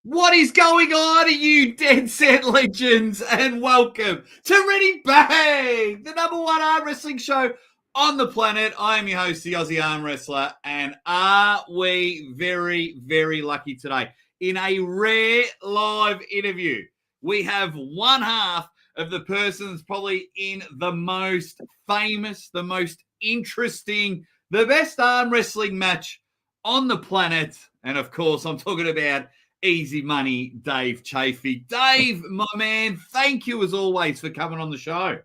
What is going on, you dead set legends, and welcome to Ready Bang, the number one arm wrestling show on the planet. I am your host, the Aussie Arm Wrestler, and are we very, very lucky today? In a rare live interview, we have one half of the person that's probably in the most famous, the most interesting, the best arm wrestling match on the planet. And of course, I'm talking about Easy Money, Dave Chaffee. Dave, my man, thank you as always for coming on the show.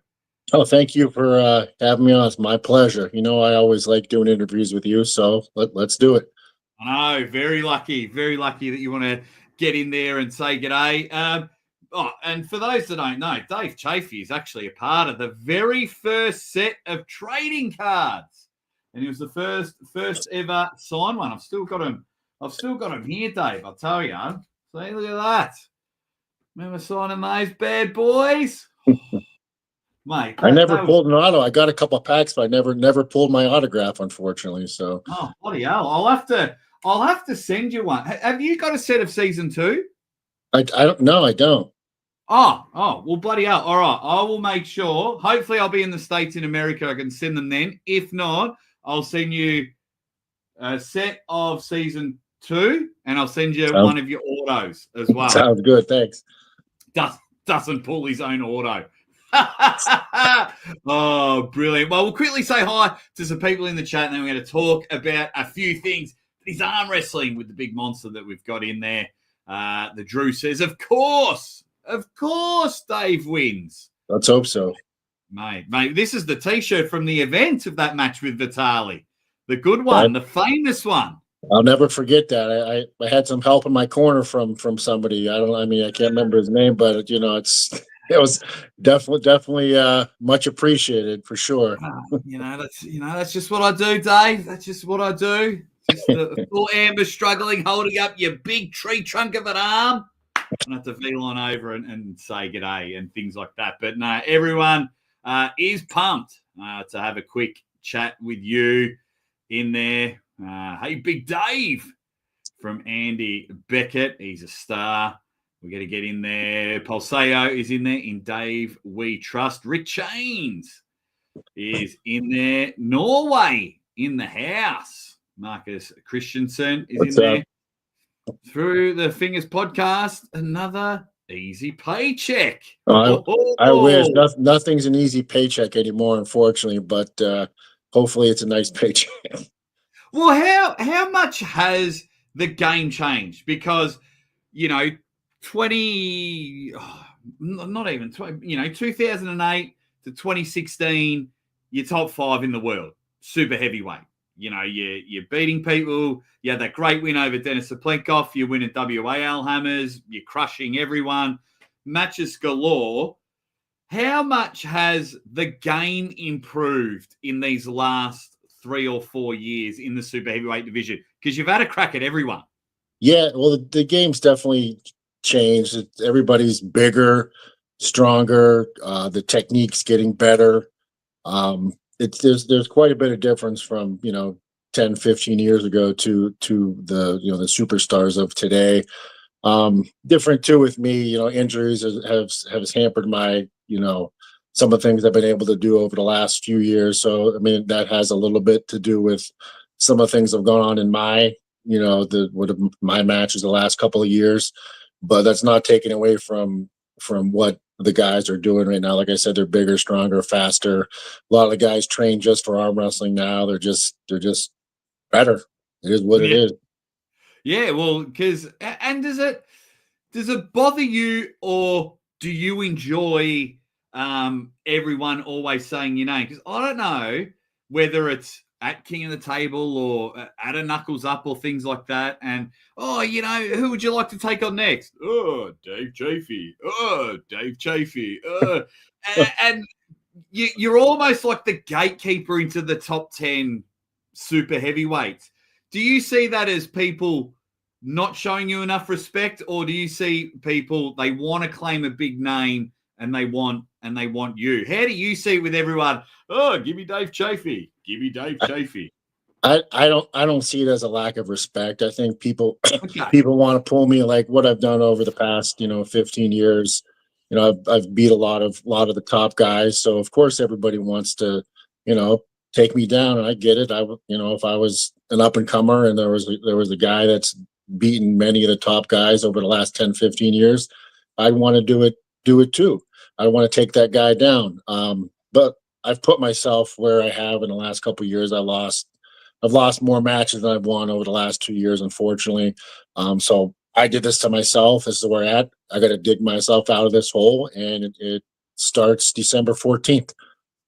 Oh, thank you for having me on. It's my pleasure. You know, I always like doing interviews with you, so let's do it. I know, very lucky that you want to get in there and say g'day. And for those that don't know, Dave Chaffee is actually a part of the very first set of trading cards, and he was the first ever signed one. I've still got him here, Dave. I'll tell you. See, look at that. Remember signing those bad boys? Mate, I never pulled an auto. I got a couple packs, but I never pulled my autograph, unfortunately. So, oh bloody hell! I'll have to send you one. Have you got a set of season 2? I don't. No, I don't. Oh, well, bloody hell! All right, I will make sure. Hopefully, I'll be in the States in America. I can send them then. If not, I'll send you a set of season 2, and I'll send you one of your autos as well. Sounds good. Thanks. Doesn't pull his own auto. Oh, brilliant. Well, we'll quickly say hi to some people in the chat, and then we're going to talk about a few things. He's arm wrestling with the big monster that we've got in there. The Drew says, of course, Dave wins. Let's hope so. Mate, this is the T-shirt from the event of that match with Vitali. The good one, the famous one. I'll never forget that. I had some help in my corner from somebody. I can't remember his name, but you know, it was definitely much appreciated for sure. That's just what I do, Dave. That's just what I do. Just the full Amber struggling, holding up your big tree trunk of an arm. I have to V line over and say g'day and things like that. But no, everyone is pumped to have a quick chat with you in there. Hey, Big Dave from Andy Beckett. He's a star. We got to get in there. Pulseo is in there. In Dave, we trust. Rick Chains is in there. Norway in the house. Marcus Christensen is in there. Through the Fingers podcast, another easy paycheck. I wish. Nothing's an easy paycheck anymore, unfortunately, but hopefully it's a nice paycheck. Well, how much has the game changed? Because, 2008 to 2016, you're top 5 in the world, super heavyweight. You're beating people. You had that great win over Denis Saplenkov. You're winning WAL hammers. You're crushing everyone. Matches galore. How much has the game improved in these last 3 or 4 years in the super heavyweight division? Because you've had a crack at everyone. Yeah, well, the game's definitely changed. Everybody's bigger, stronger. The technique's getting better. There's quite a bit of difference from 10, 15 years ago to the the superstars of today. Different too with me. Injuries have hampered my some of the things I've been able to do over the last few years. So that has a little bit to do with some of the things that have gone on in my my matches the last couple of years. But that's not taken away from what the guys are doing right now. Like I said, they're bigger, stronger, faster. A lot of the guys train just for arm wrestling now. They're just better. It is what it is. Yeah, well, does it bother you, or do you enjoy everyone always saying your name? Because I don't know whether it's at King of the Table or at a Knuckles Up or things like that. And, who would you like to take on next? Oh, Dave Chaffee. Oh, Dave Chaffee. And you're almost like the gatekeeper into the top 10 super heavyweights. Do you see that as people not showing you enough respect, or do you see people, they want to claim a big name and they want you? How do you see it with everyone? Oh, give me Dave Chaffee. Give me Dave Chaffee. I don't see it as a lack of respect. I think people Okay. people want to pull me like what I've done over the past 15 years. I've beat a lot of the top guys, so of course everybody wants to you know take me down, and I get it. If I was an up and comer and there was a guy that's beaten many of the top guys over the last 10, 15 years, I'd want to do it too. I want to take that guy down. But I've put myself where I have in the last couple of years. I've lost more matches than I've won over the last 2 years, unfortunately. So I did this to myself. This is where I'm at. I got to dig myself out of this hole, and it starts December 14th.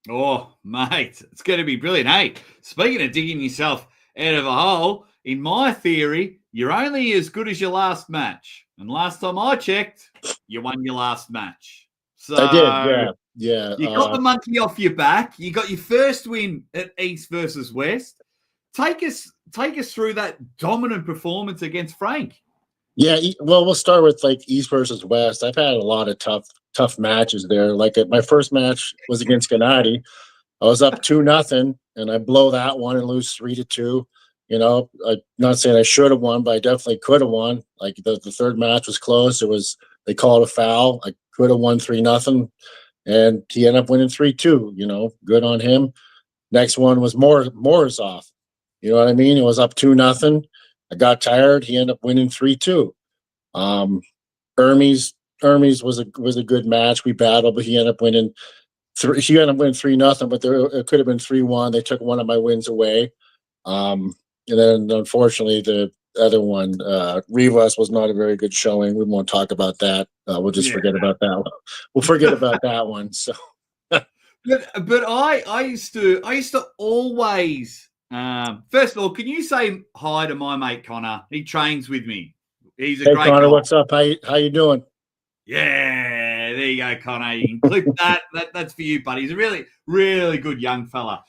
Oh, mate, it's going to be brilliant. Hey, speaking of digging yourself out of a hole, in my theory, you're only as good as your last match. And last time I checked, you won your last match. I did, So yeah, yeah. you got the monkey off your back. You got your first win at East versus West. Take us through that dominant performance against Frank. Yeah, well, we'll start with like East versus West. I've had a lot of tough matches there. Like my first match was against Gennady. I was up 2-0, and I blow that one and lose 3-2. I'm not saying I should have won, but I definitely could have won. Like the third match was close. They called a foul. I could have won 3-0, and he ended up winning 3-2. Good on him. Next one was Morozov. You know what I mean? It was up 2-0. I got tired. He ended up winning 3-2. Hermes was a good match. We battled, but he ended up winning three. She ended up winning 3-0, but it could have been 3-1. They took one of my wins away. And then unfortunately the other one, Rivas, was not a very good showing. We won't talk about that. We'll just forget about that one. We'll forget about that one. So But I used to always first of all, can you say hi to my mate Connor? He trains with me. He's a hey great Connor, guy. what's up? How you doing? Yeah, there you go, Connor. You can clip that. That's for you, buddy. He's a really, really good young fella.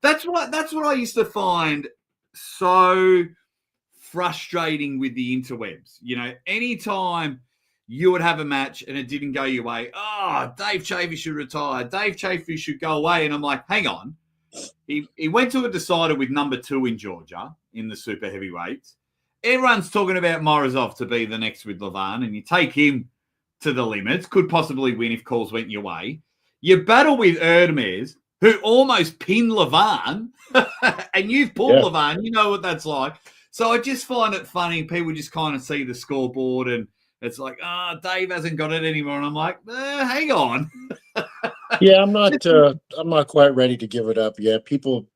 That's what I used to find so frustrating with the interwebs. Anytime you would have a match and it didn't go your way, Dave Chaffee should retire. Dave Chaffee should go away. And I'm like, hang on. He went to a decider with number 2 in Georgia in the super heavyweights. Everyone's talking about Morozov to be the next with Levan, and you take him to the limits, could possibly win if calls went your way. You battle with Hermes, who almost pinned Levan, and you've pulled Levan. You know what that's like. So I just find it funny. People just kind of see the scoreboard, and it's like, Dave hasn't got it anymore. And I'm like, hang on. Yeah, I'm not quite ready to give it up yet. People,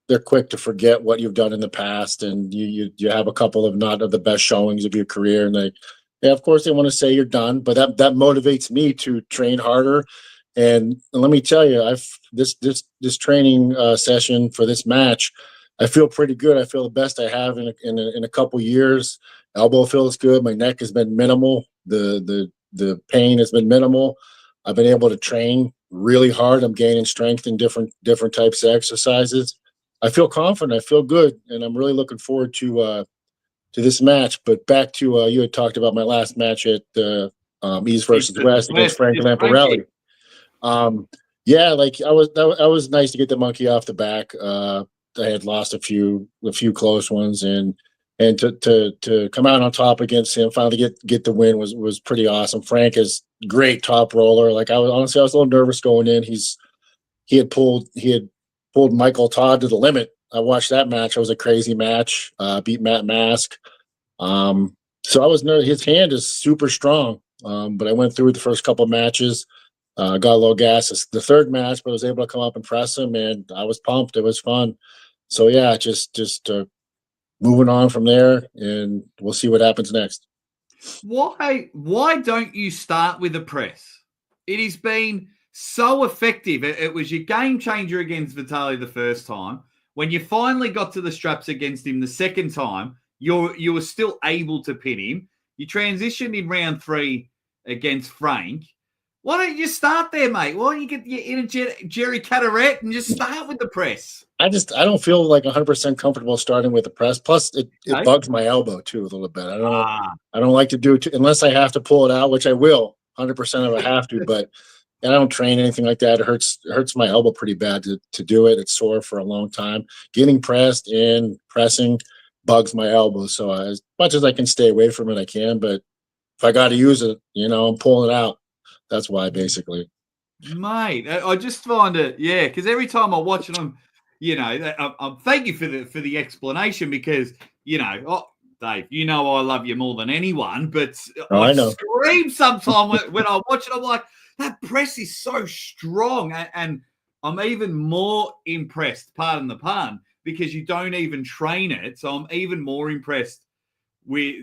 they're quick to forget what you've done in the past, and you have a couple of not of the best showings of your career, and of course they want to say you're done, but that motivates me to train harder. And let me tell you, this training session for this match, I feel pretty good. I feel the best I have in a couple years. Elbow feels good. My neck has been minimal. The pain has been minimal. I've been able to train really hard. I'm gaining strength in different types of exercises. I feel confident. I feel good, and I'm really looking forward to this match. But back to you had talked about my last match at East versus West against Frank Lamparelli. Yeah, like I was nice to get the monkey off the back. I had lost a few close ones, and to come out on top against him, finally get the win was pretty awesome. Frank is great top roller. Like I was a little nervous going in. He had pulled Michael Todd to the limit. I watched that match. It was a crazy match. Beat Matt Mask. So I was nervous. His hand is super strong. But I went through the first couple of matches. Got a little gas the third match, but I was able to come up and press him, and I was pumped. It was fun. So yeah, just moving on from there, and we'll see what happens next. Why don't you start with the press? It has been so effective. It was your game changer against Vitaly the first time. When you finally got to the straps against him the second time, you were still able to pin him. You transitioned in round 3 against Frank. Why don't you start there, mate? Why don't you get your inner Jerry Cataret and just start with the press? I don't feel like 100% comfortable starting with the press. Plus, it bugs my elbow too a little bit. I don't like to do it unless I have to pull it out, which I will 100% if I have to. But and I don't train anything like that. It hurts my elbow pretty bad to do it. It's sore for a long time. Getting pressed and pressing bugs my elbow. So as much as I can stay away from it, I can. But if I got to use it, I'm pulling it out. That's why, basically. Mate, I just find it, yeah, because every time I'm watching them, I'm thank you for the explanation because Dave, I love you more than anyone, but Oh, I I know. scream sometimes when I watch it. I'm like, that press is so strong, and I'm even more impressed. Pardon the pun, because you don't even train it, so I'm even more impressed with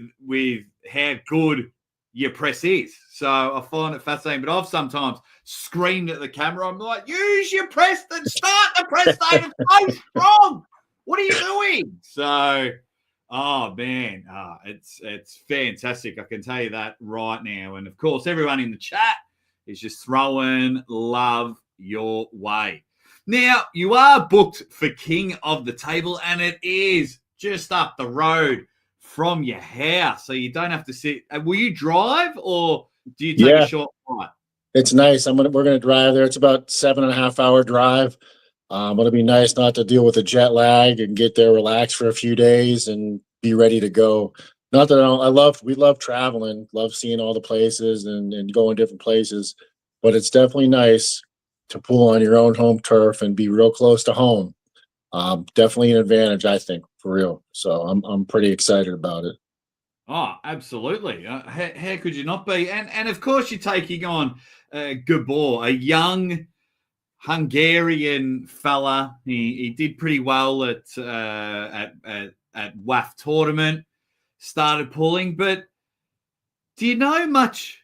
how good your press is. So I find it fascinating. But I've sometimes screamed at the camera. I'm like, use your press and start the press, Dave. It's so strong. What are you doing? So, oh man, it's fantastic. I can tell you that right now. And of course, everyone in the chat is just throwing love your way. Now, you are booked for King of the Table, and it is just up the road from your house, so you don't have to sit. Will you drive or do you take a short flight? It's nice. We're gonna drive there. It's about 7.5 hour drive. It'll be nice not to deal with the jet lag and get there, relax for a few days, and be ready to go. Not that we love traveling, love seeing all the places and going different places, but it's definitely nice to pull on your own home turf and be real close to home. Definitely an advantage, I think, for real. So I'm pretty excited about it. Oh, absolutely. How could you not be? And of course, you're taking on Gabor, a young Hungarian fella. He did pretty well at WAF tournament. Started pulling, but do you know much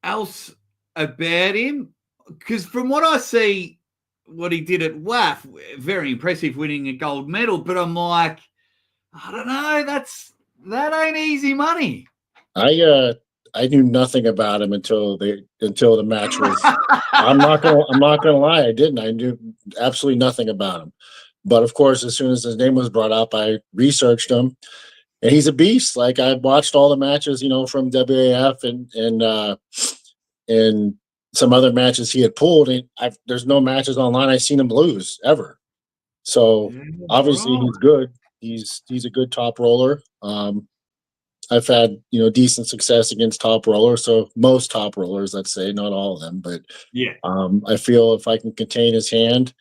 else about him? Because from what I see, what he did at WAF, very impressive, winning a gold medal. But I'm like, I don't know. That ain't easy money. I knew nothing about him until the match was. I'm not gonna lie, I didn't. I knew absolutely nothing about him. But of course, as soon as his name was brought up, I researched him, and he's a beast. Like I watched all the matches, from WAF and some other matches he had pulled, and there's no matches online I've seen him lose ever. So Yeah, obviously right. he's good. He's a good top roller. I've had decent success against top rollers, so most top rollers, let's say, not all of them, but Yeah. I feel if I can contain his hand,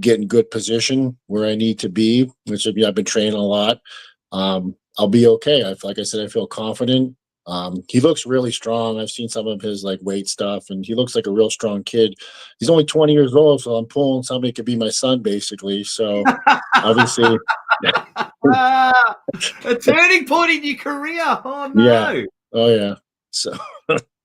get in good position where I need to be, which I've been training a lot, I'll be okay. Like I said, I feel confident. He looks really strong. I've seen some of his like weight stuff, and he looks like a real strong kid. He's only 20 years old, so I'm pulling somebody could be my son, basically. So obviously, A turning point in your career. Oh yeah, no. oh yeah. So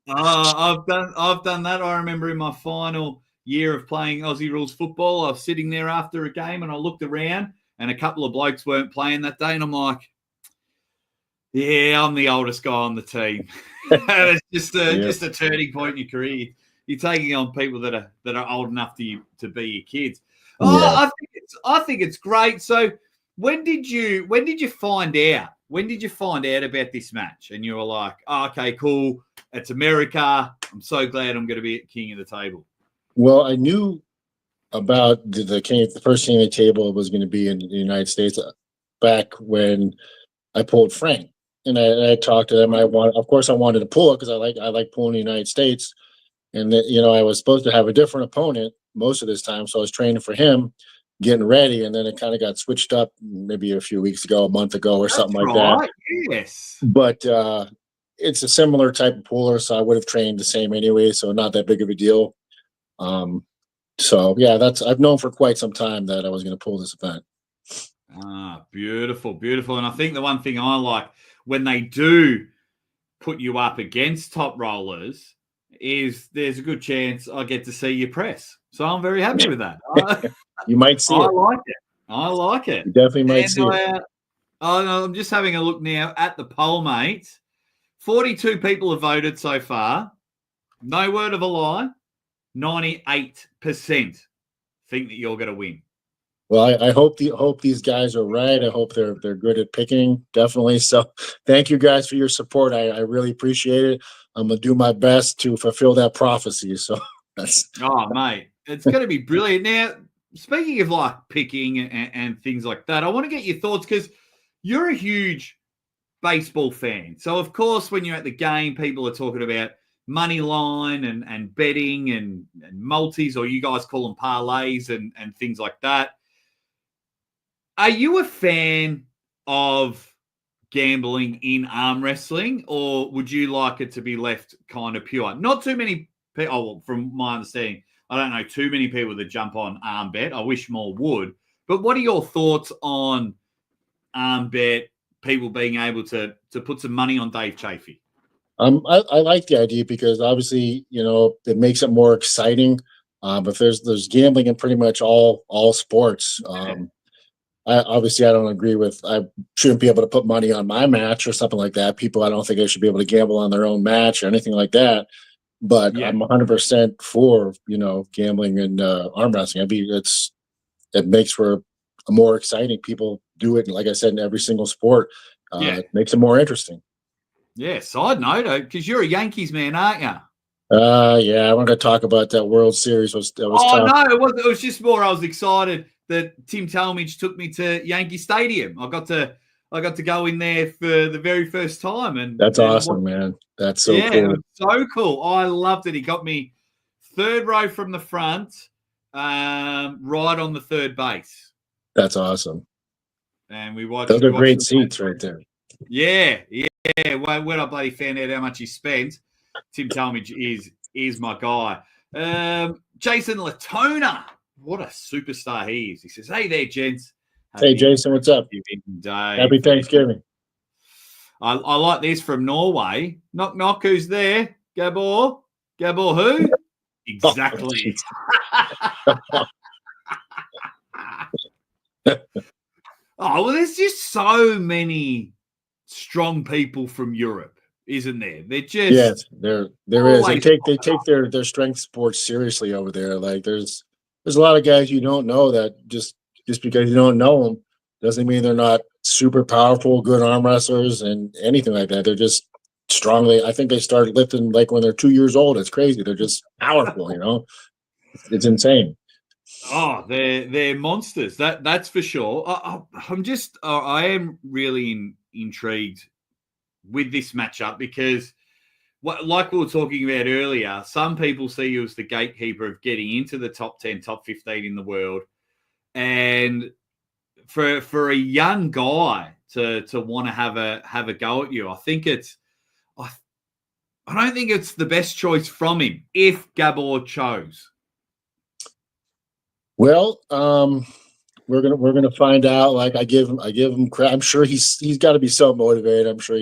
I've done that. I remember in my final year of playing Aussie rules football, I was sitting there after a game and I looked around and a couple of blokes weren't playing that day, and I'm like, yeah, I'm the oldest guy on the team. It's just a turning point in your career. You're taking on people that are old enough to be your kids. yeah. I think it's great. So when did you find out? When did you find out about this match? And you were like, oh, okay, cool. It's America. I'm so glad I'm going to be at King of the Table. Well, I knew about the first King of the Table was going to be in the United States back when I pulled Frank, and I talked to them. Of course, I wanted to pull it because I like pulling the United States, and that I was supposed to have a different opponent most of this time, so I was training for him, getting ready, and then it kind of got switched up maybe a few weeks ago, a month ago, or That's something like that. right. Yes. But it's a similar type of puller, so I would have trained the same anyway, so not that big of a deal. So yeah, I've known for quite some time that I was going to pull this event. Beautiful, beautiful. And I think the one thing I like when they do put you up against top rollers is there's a good chance I get to see your press. So I'm very happy with that. You might see I it. like it. I like it. You definitely might And see it. I'm just having a look now at the poll, mate. 42 people have voted so far. No word of a lie. 98% think that you're going to win. Well, I hope these guys are right. I hope they're good at picking, definitely. So thank you guys for your support. I really appreciate it. I'm gonna do my best to fulfill that prophecy. So Oh, mate, it's going to be brilliant. Now, speaking of like picking and things like that, I want to get your thoughts because you're a huge baseball fan. So, of course, when you're at the game, people are talking about money line and betting and multis, or you guys call them parlays and things like that. Are you a fan of gambling in arm wrestling, or would you like it to be left kind of pure? Not too many people, well, from my understanding, I don't know too many people that jump on arm bet. I wish more would. But what are your thoughts on arm bet, people being able to put some money on Dave Chaffee? I like the idea because obviously, it makes it more exciting. But there's gambling in pretty much all sports. I don't agree with. I shouldn't be able to put money on my match or something like that. I don't think they should be able to gamble on their own match or anything like that. But Yeah. I'm 100% for gambling and arm wrestling. I mean, it makes for a more exciting. People do it, like I said, in every single sport. It makes it more interesting. Yeah. Side note, because you're a Yankees man, aren't you? Yeah, I want to talk about that World Series. Was tough. No, it wasn't. It was just more. I was excited that Tim Talmadge took me to Yankee Stadium. I got to go in there for the very first time, and that's awesome, man. That's so cool. It was so cool. I loved it. He got me third row from the front, right on the third base. That's awesome. And we watched. Those are great seats right there. Yeah. When I bloody found out how much he spent, Tim Talmadge is my guy. Jason Latona, what a superstar he is. He says, "Hey there, gents." Hey, Jason, what's up? Happy Thanksgiving. I like this from Norway. Knock, knock, who's there? Gabor? Gabor who? Exactly. Oh, well, there's just so many strong people from Europe, isn't there? They're just... Yes, there is. They take their strength sports seriously over there. Like there's a lot of guys you don't know that just because you don't know them doesn't mean they're not super powerful, good arm wrestlers and anything like that. They're just strongly. I think they started lifting like when they're 2 years old. It's crazy. They're just powerful. It's insane. Oh, they're monsters. That's for sure. I am really intrigued with this matchup because, like we were talking about earlier, some people see you as the gatekeeper of getting into the top 10, top 15 in the world, and for a young guy to want to have a go at you, I think I don't think it's the best choice from him if Gabor chose. Well, we're gonna find out. Like I give him credit. I'm sure he's got to be so motivated. I'm sure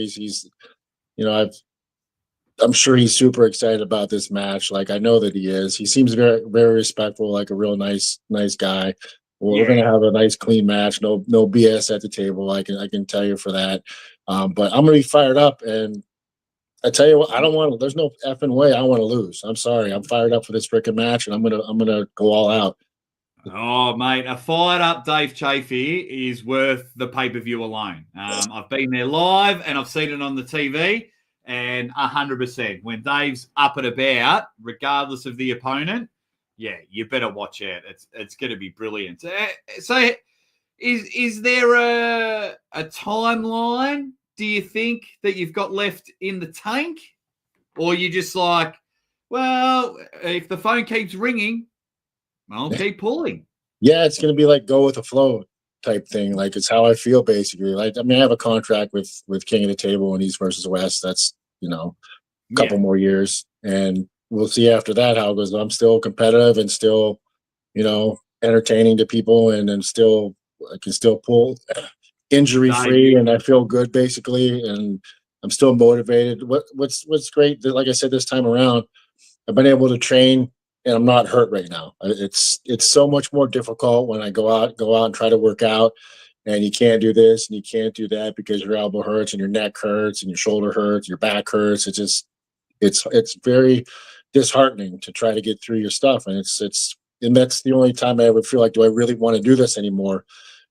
I'm sure he's super excited about this match. Like I know that he is. He seems very very respectful, like a real nice guy. Well, we're gonna have a nice clean match. No BS at the table. I can tell you for that. But I'm gonna be fired up, and I tell you what, I don't want to. There's no effing way I want to lose. I'm sorry. I'm fired up for this freaking match, and I'm gonna go all out. Oh, mate, a fired-up Dave Chaffee is worth the pay-per-view alone. I've been there live, and I've seen it on the TV, and 100%. When Dave's up and about, regardless of the opponent, yeah, you better watch out. It's going to be brilliant. So is there a timeline, do you think, that you've got left in the tank? Or you just like, well, if the phone keeps ringing, I'll keep pulling. Yeah, it's gonna be like go with the flow type thing. Like it's how I feel basically. Like I mean, I have a contract with King of the Table and East versus West. That's a couple more years, and we'll see after that how it goes. I'm still competitive and still, entertaining to people, and then still I can still pull injury free, and I feel good basically, and I'm still motivated. What's great? Like I said, this time around, I've been able to train and I'm not hurt right now. It's so much more difficult when I go out and try to work out, and you can't do this and you can't do that because your elbow hurts and your neck hurts and your shoulder hurts, your back hurts. It's very disheartening to try to get through your stuff, and and that's the only time I ever feel like, do I really want to do this anymore?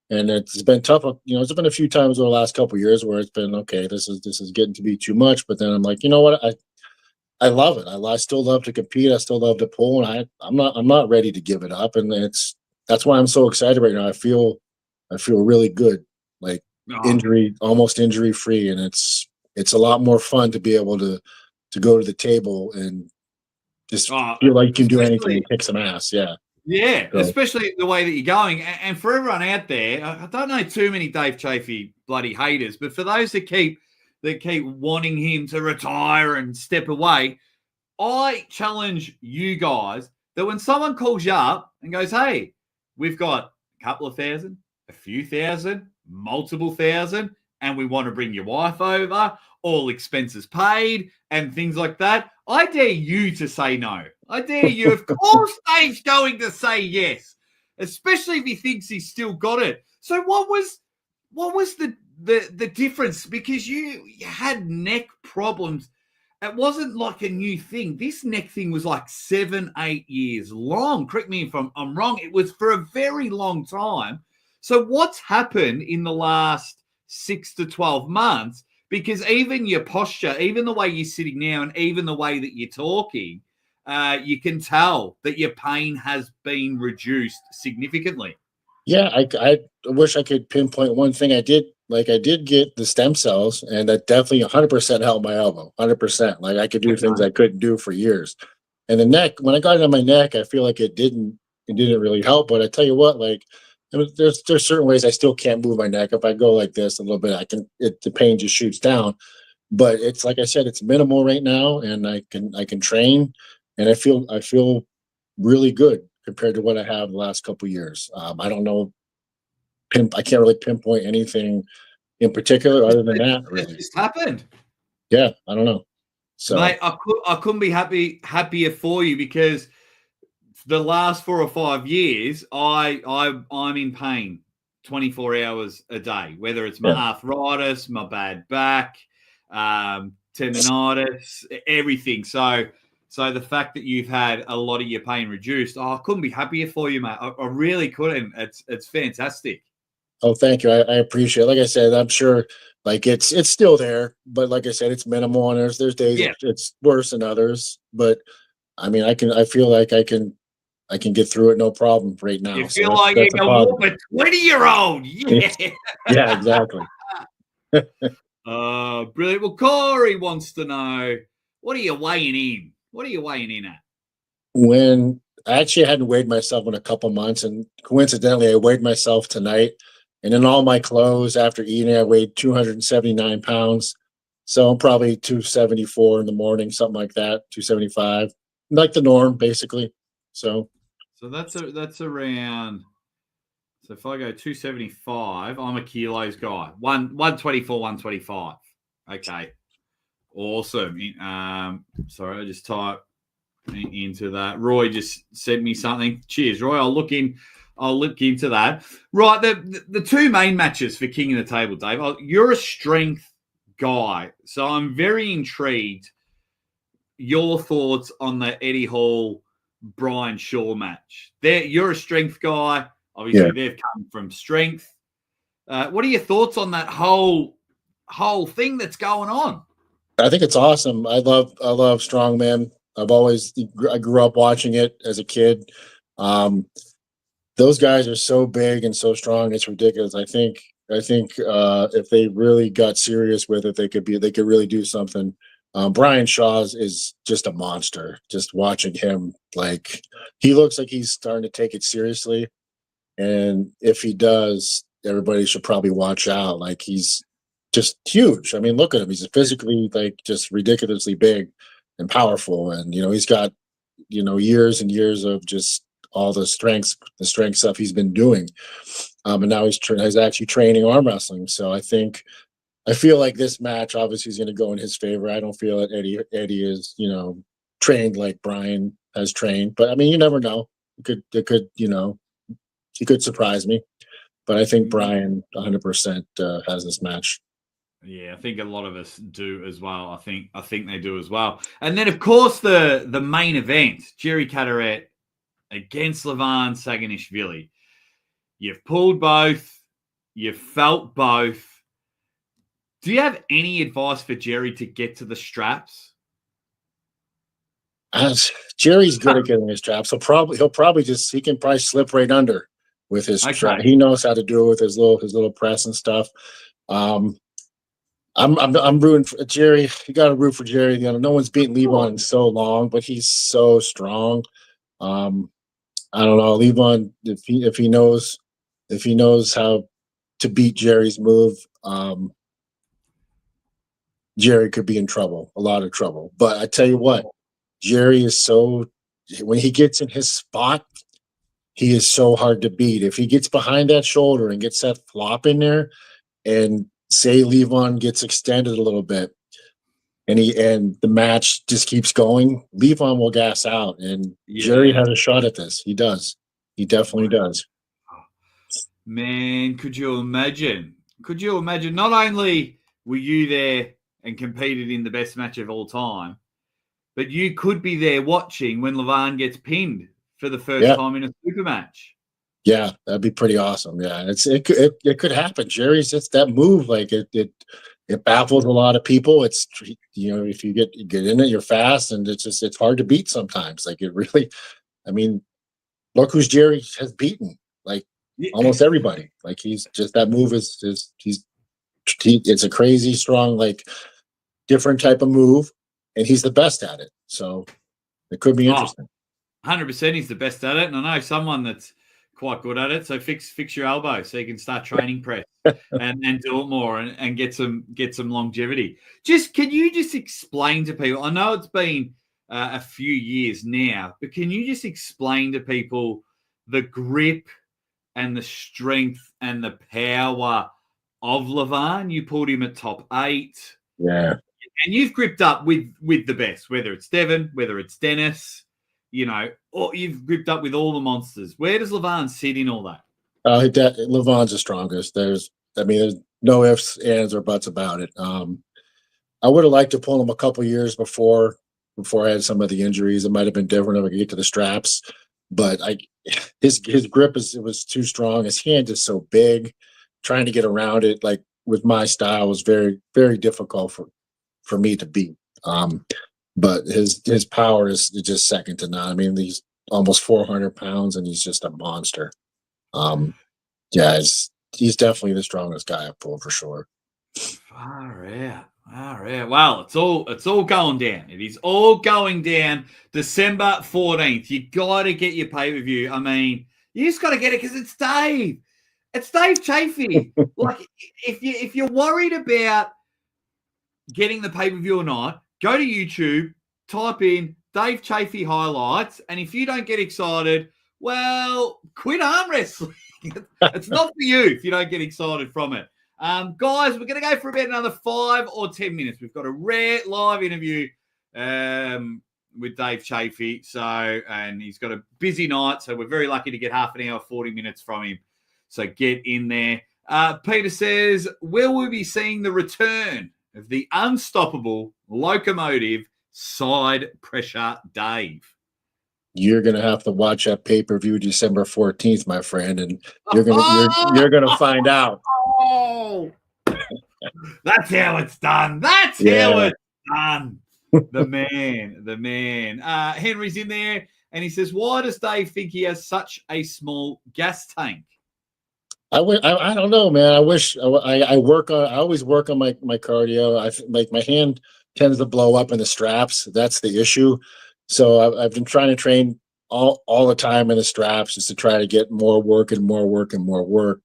And it's been tough. There's been a few times over the last couple of years where it's been okay. This is getting to be too much, but then I'm like, you know what? I love it. I still love to compete. I still love to pull, and I'm not ready to give it up. And that's why I'm so excited right now. I feel really good, like Oh, almost injury free, and it's a lot more fun to be able to go to the table and just oh, feel like you can do anything especially and kick some ass. Yeah. yeah, So especially the way that you're going. And for everyone out there, I don't know too many Dave Chaffee bloody haters, but for those that keep wanting him to retire and step away, I challenge you guys that when someone calls you up and goes, "Hey, we've got a couple of thousand, a few thousand, multiple thousand, and we want to bring your wife over, all expenses paid, and things like that," I dare you to say no. I dare you. Of course, Dave's going to say yes, especially if he thinks he's still got it. So, what was the difference? Because you had neck problems. It wasn't like a new thing. This neck thing was like 7, 8 years long. Correct me if I'm wrong. It was for a very long time. So what's happened in the last 6 to 12 months? Because even your posture, even the way you're sitting now, and even the way that you're talking, you can tell that your pain has been reduced significantly. yeah, I wish I could pinpoint one thing. I did get the stem cells, and that definitely 100% helped my elbow. 100%. Like I could do things Okay. I couldn't do for years. And the neck, when I got it on my neck, I feel like it didn't really help. But I tell you what, like there's certain ways I still can't move my neck. If I go like this a little bit, the pain just shoots down. But it's like I said, it's minimal right now, and I can train, and I feel really good compared to what I have the last couple of years. I don't know, I can't really pinpoint anything in particular other than that. It's Really, just happened. yeah, I don't know. So Mate, I couldn't be happier for you because the last 4 or 5 years, I'm in pain 24 hours a day, whether it's my yeah, arthritis, my bad back, tendonitis, everything. So the fact that you've had a lot of your pain reduced, I couldn't be happier for you, mate. I really couldn't. It's fantastic. oh, thank you. I appreciate it. Like I said, I'm sure like it's still there, but like I said, it's minimal, and there's days Yeah, it's worse than others. But I mean, I feel like I can get through it no problem right you now. So feel like you that's a can walk positive. a 20-year-old. Yeah. Yeah, exactly. Brilliant. Well, Corey wants to know, what are you weighing in? What are you weighing in at? When I actually hadn't weighed myself in a couple months, and coincidentally, I weighed myself tonight. And in all my clothes after eating, I weighed 279 pounds. So I'm probably 274 in the morning, something like that, 275, like the norm, basically. So, So that's around. So if I go 275, I'm a kilos guy. 124, 125. Okay. Awesome. Sorry, I just typed into that. Roy just sent me something. Cheers, Roy. I'll look into that. Right, the two main matches for King of the Table, Dave. You're a strength guy, so I'm very intrigued. Your thoughts on the Eddie Hall Brian Shaw match? You're a strength guy. yeah, Obviously, they've come from strength. What are your thoughts on that whole thing that's going on? I think it's awesome. I love Strongman. I grew up watching it as a kid. Um, those guys are so big and so strong. It's ridiculous. I think if they really got serious with it, they could really do something. Brian Shaw's is just a monster. Just watching him, like he looks like he's starting to take it seriously. And if he does, everybody should probably watch out. Like he's just huge. I mean, look at him. He's physically like just ridiculously big and powerful. And he's got years and years of just all the strength stuff he's been doing. And now he's actually training arm wrestling. So I feel like this match obviously is going to go in his favor. I don't feel that Eddie is trained like Brian has trained, but I mean you never know. He could surprise me. But I think Brian 100% has this match. Yeah, I think a lot of us do as well. I think they do as well. And then of course the main event, Jerry Cataret against Levan Saganishvili. You've pulled both, you've felt both. Do you have any advice for Jerry to get to the straps? Jerry's good at getting his traps. He'll probably he can probably slip right under with his trap. Okay. He knows how to do it with his little press and stuff. Um, I'm rooting for Jerry. You got to root for Jerry. No one's beaten Levon in so long, but he's so strong. I don't know, Levon, if he knows how to beat Jerry's move, Jerry could be in trouble, a lot of trouble. But I tell you what, Jerry is when he gets in his spot, he is so hard to beat. If he gets behind that shoulder and gets that flop in there, and say Levon gets extended a little bit, and the match just keeps going, Levon will gas out, and Jerry Yeah. has a shot at this. He does. He definitely does. Man, could you imagine? Could you imagine? Not only were you there and competed in the best match of all time, but you could be there watching when Levon gets pinned for the first Yeah. time in a super match. Yeah, that'd be pretty awesome. Yeah, it could happen. Jerry's just that move, like it baffles a lot of people. It's if you get in it, you're fast, and it's hard to beat sometimes. Like it really, I mean, look who's Jerry has beaten. Like almost everybody. Like he's just that move it's a crazy strong, like different type of move, and he's the best at it. So it could be interesting. 100%, he's the best at it, and I know someone that's quite good at it. So fix your elbow so you can start training press and do it more and get some longevity. Can you just explain to people? I know it's been a few years now, but can you just explain to people the grip and the strength and the power of Levon? You pulled him at top 8. Yeah. And you've gripped up with the best, whether it's Devin, whether it's Dennis, or you've gripped up with all the monsters. Where does Levon sit in all that? Levon's the strongest. There's no ifs, ands, or buts about it. I would have liked to pull him a couple years before I had some of the injuries. It might have been different if I could get to the straps, but his grip was too strong. His hand is so big. Trying to get around it, like with my style, was very, very difficult for me to beat. But his power is just second to none. I mean, he's almost 400 pounds, and he's just a monster. Yeah, he's definitely the strongest guy I've pulled for sure. Far out. Well, it's all going down. It is all going down December 14th. You got to get your pay-per-view. I mean, you just got to get it because it's Dave. It's Dave Chaffee. Like, if you're worried about getting the pay-per-view or not, go to YouTube, type in Dave Chaffee highlights, and if you don't get excited, well, quit arm wrestling. It's not for you if you don't get excited from it. Guys, we're going to go for about another 5 or 10 minutes. We've got a rare live interview with Dave Chaffee. And he's got a busy night, so we're very lucky to get half an hour, 40 minutes from him. So get in there. Peter says, will we be seeing the return of the unstoppable locomotive side pressure Dave? You're gonna have to watch that pay-per-view December 14th, my friend, and you're gonna find out. Oh, that's how it's done. That's how it's done. The man. Henry's in there, and he says, "Why does Dave think he has such a small gas tank?" I don't know, man. I wish I always work on my cardio. Like my hand tends to blow up in the straps. That's the issue. So I've been trying to train all the time in the straps just to try to get more work and more work and more work.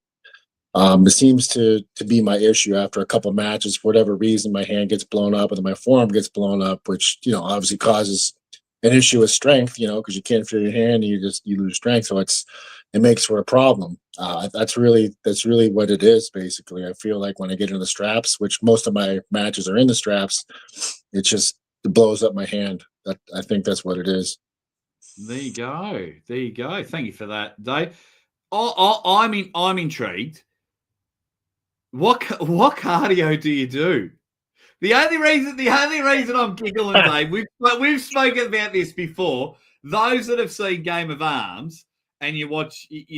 It seems to be my issue after a couple matches. For whatever reason, my hand gets blown up and then my forearm gets blown up, which obviously causes an issue with strength. Because you can't feel your hand and you lose strength. So it makes for a problem. That's really what it is. Basically, I feel like when I get into the straps, which most of my matches are in the straps, it blows up my hand. I think that's what it is. There you go. Thank you for that, Dave. I'm intrigued. What cardio do you do? The only reason I'm giggling, Dave, we've spoken about this before. Those that have seen Game of Arms and you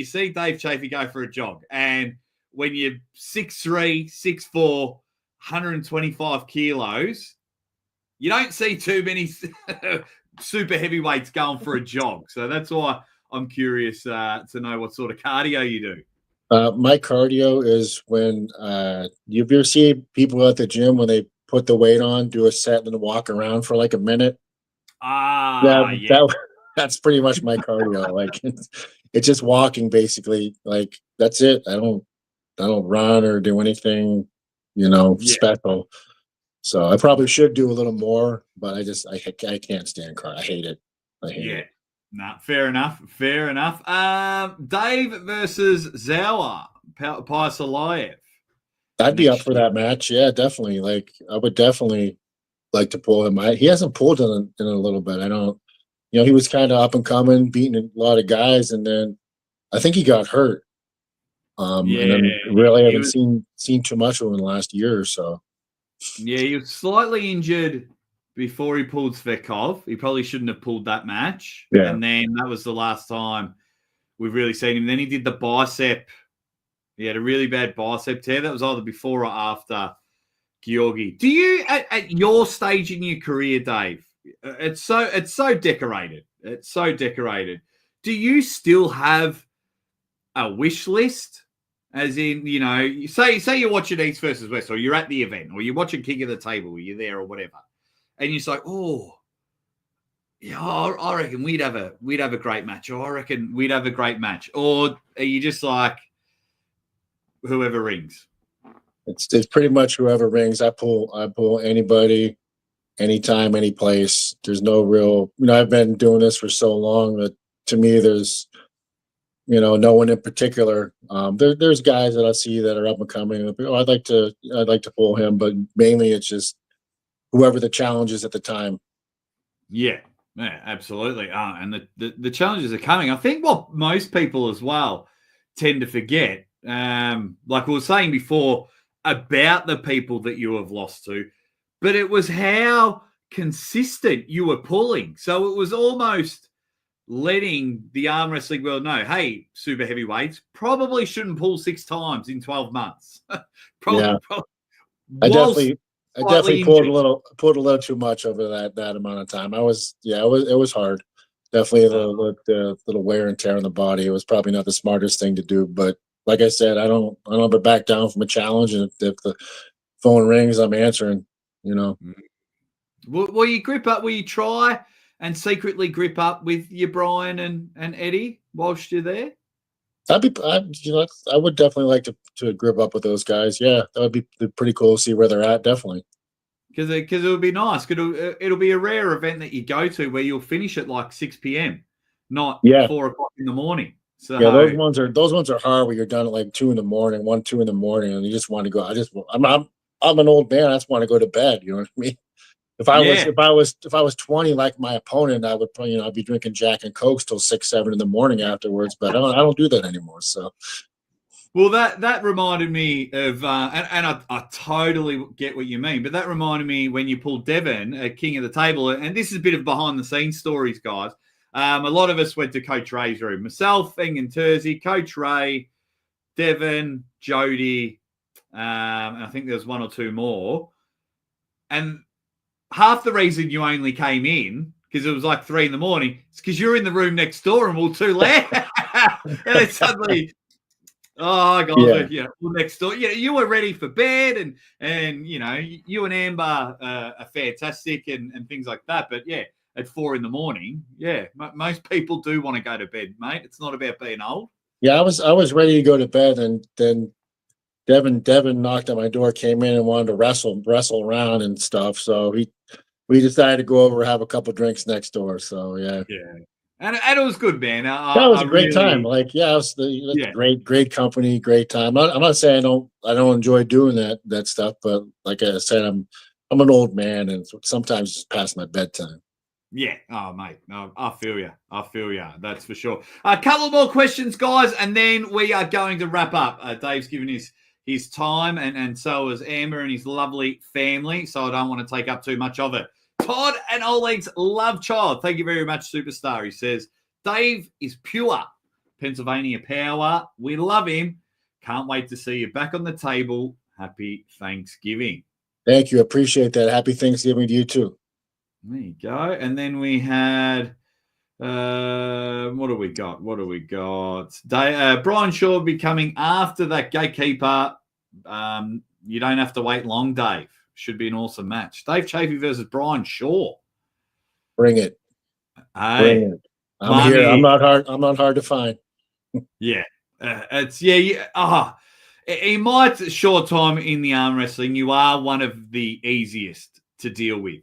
see Dave Chaffee go for a jog, and when you're 6'3", 6'4", 125 kilos, you don't see too many super heavyweights going for a jog. So that's why I'm curious to know what sort of cardio you do. My cardio is when you ever see people at the gym when they put the weight on, do a set, and then walk around for like a minute. Ah, That yeah. that that's pretty much my cardio. Like it's just walking basically. Like that's it. I don't run or do anything, Yeah. special. So I probably should do a little more, but I can't stand car. I hate it. I hate Yeah. it. No, fair enough. Fair enough. Dave versus Zawa Paisalayev. I'd be up Next for year. that match. Yeah, definitely. Like I would definitely like to pull him. He hasn't pulled in a little bit. I don't. He was kind of up and coming, beating a lot of guys, and then I think he got hurt. And Yeah, then really he haven't was. seen too much of him in the last year or so. Yeah, he was slightly injured before he pulled Svekov. He probably shouldn't have pulled that match, Yeah, and then that was the last time we've really seen him. Then he did the bicep. He had a really bad bicep tear. That was either before or after Georgi. Do you, at your stage in your career, Dave? It's so decorated. It's so decorated. Do you still have a wish list? As in, say you're watching East versus West, or you're at the event, or you're watching King of the Table, or you're there, or whatever, and you're just like, oh, yeah, I reckon we'd have a great match, or I reckon we'd have a great match, or are you just like whoever rings? it's pretty much whoever rings. I pull anybody, anytime, any place. There's no real. I've been doing this for so long that to me, there's no one in particular. There's guys that I see that are up and coming. Oh, I'd like to pull him, but mainly it's just whoever the challenge is at the time. Yeah, absolutely. And the challenges are coming. I think what most people as well tend to forget, like we were saying before, about the people that you have lost to, but it was how consistent you were pulling. So it was almost letting the arm wrestling world know, hey, super heavyweights probably shouldn't pull 6 times in 12 months. probably, Yeah, probably I whilst definitely I definitely slightly injured. pulled a little too much over that amount of time. It was hard. Definitely Uh, the little wear and tear on the body. It was probably not the smartest thing to do, but like I said, I don't ever back down from a challenge, and if the phone rings, I'm answering. You know, Will you grip up? Will you try and secretly grip up with your Brian and Eddie whilst you're there? I would definitely like to grip up with those guys. Yeah, that would be pretty cool to see where they're at. Definitely. Because it would be nice. It'll be a rare event that you go to where you'll finish at like 6 p.m., not Yeah, 4 o'clock in the morning. yeah. Those So ones are hard where you're done at like 2 in the morning, 1, 2 in the morning, and you just want to go. I'm an old man. I just want to go to bed. You know what I mean? If I was yeah. if I was if I was 20 like my opponent, I would probably I'd be drinking Jack and Cokes till 6, 7 in the morning afterwards. But I don't do that anymore. So Well, that reminded me of, and I totally get what you mean, but that reminded me when you pulled Devon at King of the Table, and this is a bit of behind the scenes stories, guys. A lot of us went to Coach Ray's room. Myself, Eng and Terzi, Coach Ray, Devon, Jody, and I think there was one or two more. And half the reason you only came in, because it was like 3 in the morning, is because you're in the room next door and we are too loud. And then suddenly, oh, guys, yeah, well, next door. Yeah, you were ready for bed, and you and Amber are fantastic and things like that. But yeah, at 4 in the morning, yeah, most people do want to go to bed, mate. It's not about being old. yeah. I was ready to go to bed, and then Devin knocked on my door, came in and wanted to wrestle around and stuff. So we decided to go over and have a couple drinks next door. So yeah. Yeah, and it was good, man. That was I a great time. really, Like, yeah, that's yeah. great company, great time. I'm not saying I don't enjoy doing that stuff, but like I said, I'm an old man, and sometimes it's past my bedtime. Yeah. Oh, mate. No, I feel you. I feel you. That's for sure. A couple more questions, guys, and then we are going to wrap up. Dave's given his time, and so is Amber and his lovely family. So I don't want to take up too much of it. Todd and Oleg's love child. Thank you very much, superstar. He says Dave is pure Pennsylvania power. We love him. Can't wait to see you back on the table. Happy Thanksgiving. Thank you, appreciate that. Happy Thanksgiving to you too. There you go. And then we had what do we got? Brian Shaw becoming after that gatekeeper. You don't have to wait long, Dave. Should be an awesome match. Dave Chaffee versus Brian Shaw. Bring it. Hey, Bring it. I'm here. money. I'm not hard to find. Yeah. In my short time in the arm wrestling, you are one of the easiest to deal with.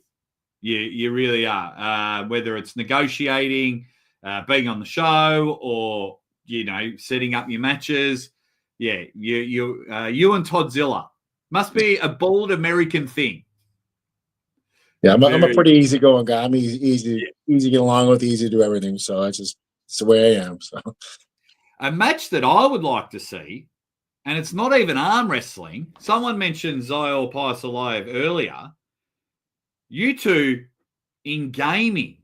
You really are. Whether it's negotiating, being on the show, or setting up your matches. Yeah, you and Toddzilla must be a bold American thing. Yeah, I'm a pretty easygoing guy. I'm easy to get along with, easy to do everything. So it's the way I am. So a match that I would like to see, and it's not even arm wrestling. Someone mentioned Zayol Paisalayev earlier. You two in gaming,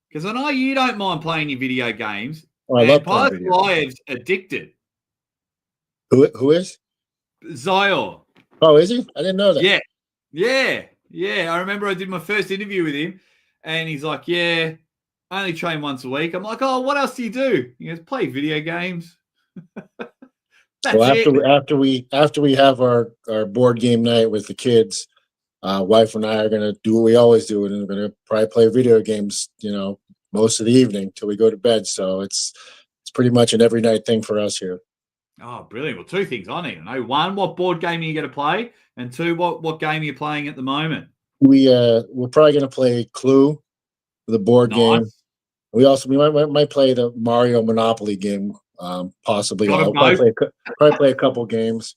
because I know you don't mind playing your video games. Oh, I love playing video games. Paisalaev's addicted. Who is? Zayol. Oh, is he? I didn't know that. Yeah. I remember I did my first interview with him, and he's like, "Yeah, I only train once a week." I'm like, "Oh, what else do you do?" He goes, "Play video games." After we have our board game night with the kids, wife and I are gonna do what we always do, and we're gonna probably play video games, most of the evening till we go to bed. So it's pretty much an every night thing for us here. Oh, brilliant! Well, two things I need to know: one, what board game are you going to play, and two, what game are you playing at the moment? We're probably gonna play Clue, the board game. We might play the Mario Monopoly game. Possibly. I'll probably play a couple games.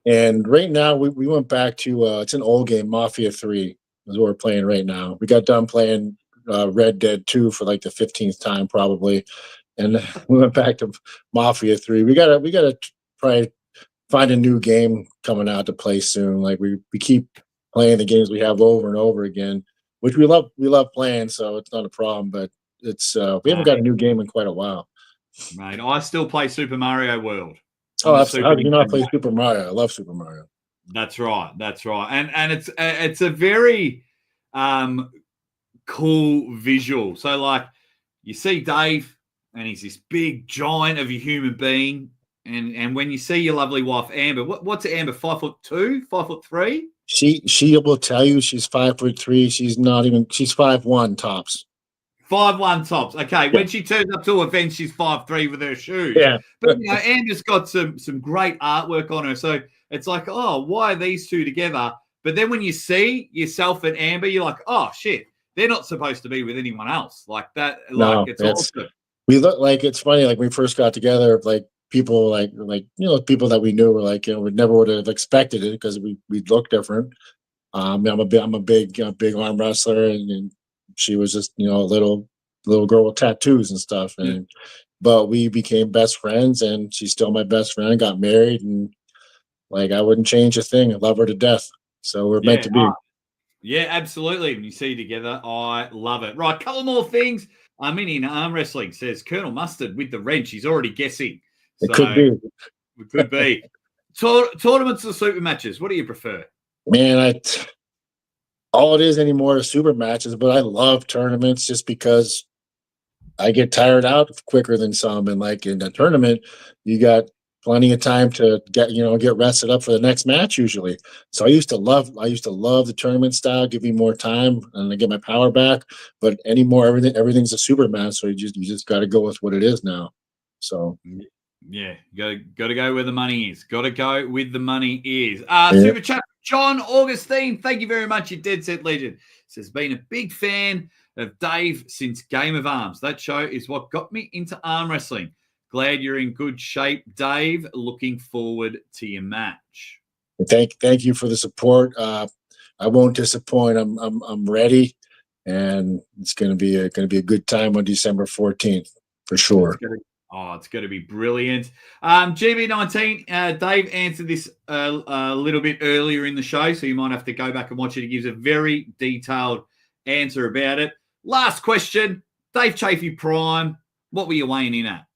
And right now we went back to it's an old game, Mafia 3 is what we're playing right now. We got done playing Red Dead 2 for like the 15th time probably. And we went back to Mafia 3. We gotta try find a new game coming out to play soon. Like we keep playing the games we have over and over again, which we love playing, so it's not a problem, but it's we haven't got a new game in quite a while. Mate, I still play Super Mario World. Oh, absolutely. How do you not play Super Mario? I love Super Mario. That's right. And it's a very cool visual. So like you see Dave, and he's this big giant of a human being. And when you see your lovely wife Amber, what's Amber? 5'2", 5'3"? She will tell you she's 5'3". She's 5'1" tops. 5'1" tops. Okay, yeah. When she turns up to an event, she's 5'3" with her shoes. Yeah. But Amber's got some great artwork on her. So it's like, oh, why are these two together? But then when you see yourself and Amber, you're like, oh shit, they're not supposed to be with anyone else. Like that, it's awesome. We look like it's funny, like we first got together, like people like people that we knew were like, we never would have expected it because we look different. I'm a big arm wrestler, and she was just a little girl with tattoos and stuff, and but we became best friends, and she's still my best friend. Got married, and like I wouldn't change a thing. I love her to death. So we're meant to be. Yeah, absolutely. When you see together, I love it. Right, a couple more things. In arm wrestling, says Colonel Mustard with the wrench. He's already guessing. It could be. It could be. Tournaments or super matches? What do you prefer? Man, all it is anymore is super matches, but I love tournaments just because I get tired out quicker than some. And like in a tournament, you got plenty of time to get rested up for the next match usually. So I used to love the tournament style, give me more time and I get my power back. But anymore, everything's a super match, so you just got to go with what it is now. So yeah, got to go where the money is. Got to go with the money is. Super chat, John Augustine. Thank you very much, you dead set legend. Says been a big fan of Dave since Game of Arms. That show is what got me into arm wrestling. Glad you're in good shape, Dave. Looking forward to your match. Thank you for the support. I won't disappoint. I'm ready, and it's going to be a good time on December 14th for sure. It's going to be brilliant. GB19, Dave answered this a little bit earlier in the show, so you might have to go back and watch it. He gives a very detailed answer about it. Last question, Dave Chaffee Prime. What were you weighing in at?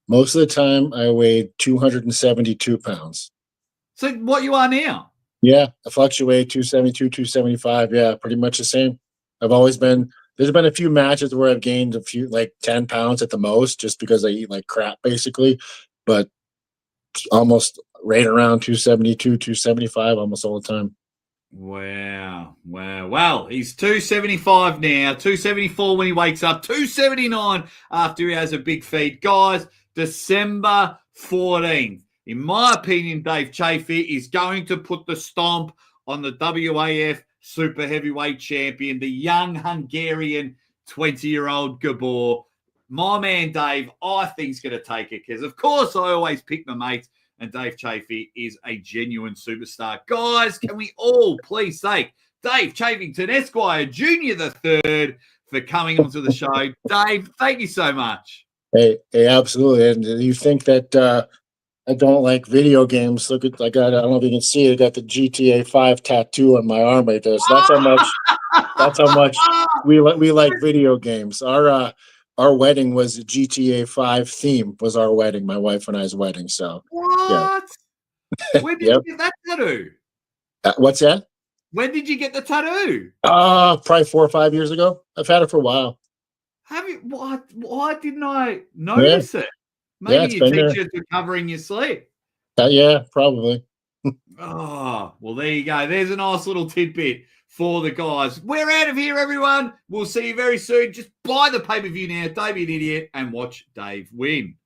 Most of the time, I weighed 272 pounds. So what you are now? Yeah, I fluctuate 272, 275. Yeah, pretty much the same. I've always been. There's been a few matches where I've gained a few, like 10 pounds at the most, just because I eat like crap, basically. But almost right around 272, 275, almost all the time. Wow. Well, he's 275 now, 274 when he wakes up, 279 after he has a big feed. Guys, December 14th. In my opinion, Dave Chaffee is going to put the stomp on the WAF super heavyweight champion, the young Hungarian 20-year-old Gabor. My man Dave, I think, is going to take it because, of course, I always pick my mates. And Dave Chaffee is a genuine superstar. Guys, can we all please thank Dave Chafington Esquire Jr. the third for coming onto the show. Dave, thank you so much. Hey, absolutely. And you think that I don't like video games? Look at I don't know if you can see it. I got the GTA 5 tattoo on my arm right there. So that's how much. That's how much we like video games. Our wedding was a GTA 5 theme. Was our wedding, my wife and I's wedding. So what? Yeah. When did you get that tattoo? What's that? When did you get the tattoo? Probably 4 or 5 years ago. I've had it for a while. Have you? Why didn't I notice it? Maybe your teachers were covering your sleep. Yeah, probably. Oh, well, there you go. There's a nice little tidbit for the guys. We're out of here, everyone. We'll see you very soon. Just buy the pay-per-view now. Don't be an idiot and watch Dave win.